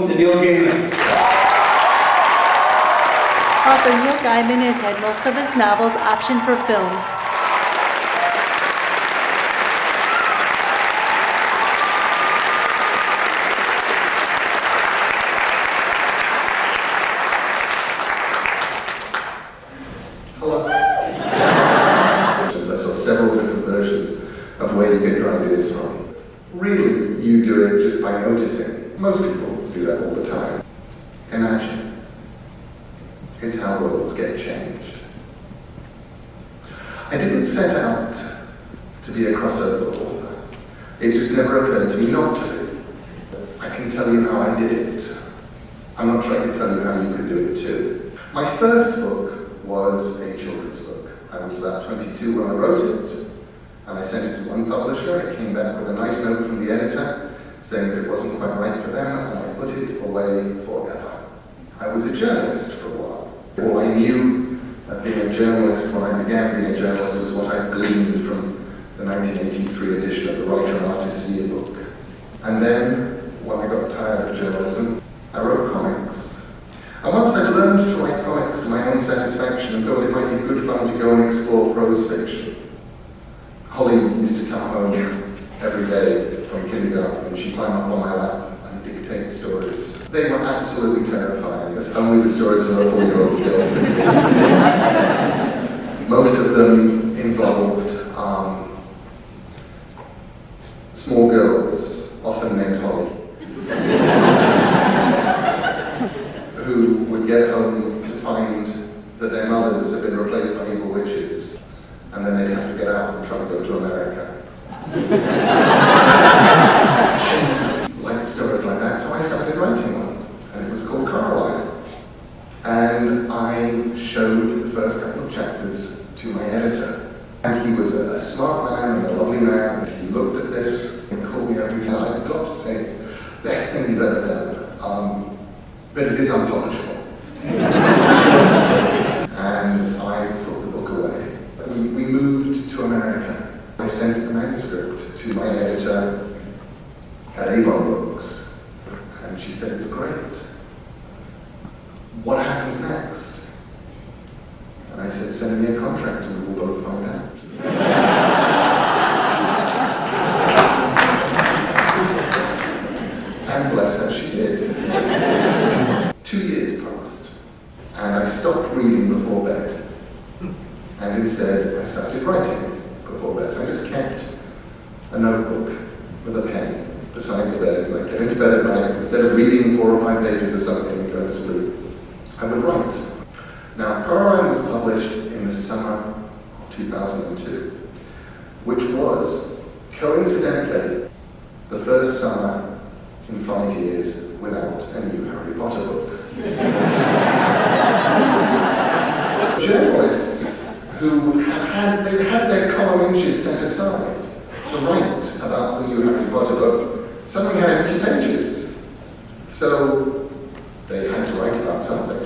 welcome to Neil Gaiman. Author Neil Gaiman has had most of his novels optioned for films. Hello. I saw several different versions of where you get your ideas from. Really, you do it just by noticing. Most people do that all the time. Imagine. It's how worlds get changed. I didn't set out to be a crossover author. It just never occurred to me not to be. I can tell you how I did it. I'm not sure I can tell you how you could do it too. My first book was a children's book. I was about 22 when I wrote it, and I sent it to one publisher. It came back with a nice note from the editor saying that it wasn't quite right for them, and I put it away forever. I was a journalist for a while. All I knew of being a journalist when I began being a journalist was what I gleaned from the 1983 edition of the Writer and Artist Yearbook. And then, when I got tired of journalism, I wrote comics. And once I'd learned to write comics to my own satisfaction and thought it might be good fun to go and explore prose fiction. Holly used to come home every day from kindergarten and she'd climb up on my lap and dictate stories. They were absolutely terrifying, as only the stories of a 4-year-old girl could be. Most of them involved small girls, often named Holly, who would get home to find that their mothers had been replaced by evil witches, and then they'd have to get out and try to go to America. She liked stories like that, so I started writing one, and it was called Coraline. And I showed the first couple of chapters to my editor. And he was a smart man and a lovely man, and he looked at this and called me up and he said, I've got to say it's the best thing you've ever done, but it is unpublishable. And I put the book away. We moved to America. I sent the manuscript to my editor at Avon Books, and she said, it's great. What happens next? And I said, send me a contract and we'll both find out. And bless her, she did. 2 years passed, and I stopped reading before bed. And instead, I started writing before bed. I just kept a notebook with a pen beside the bed, and I'd get into bed at night, instead of reading 4 or 5 pages of something and go to sleep, I would write. Now, Coraline was published in the summer of 2002, which was, coincidentally, the first summer in 5 years without a new Harry Potter book. Journalists who had their column inches set aside to write about the new Harry Potter book suddenly had empty pages. So they had to write about something.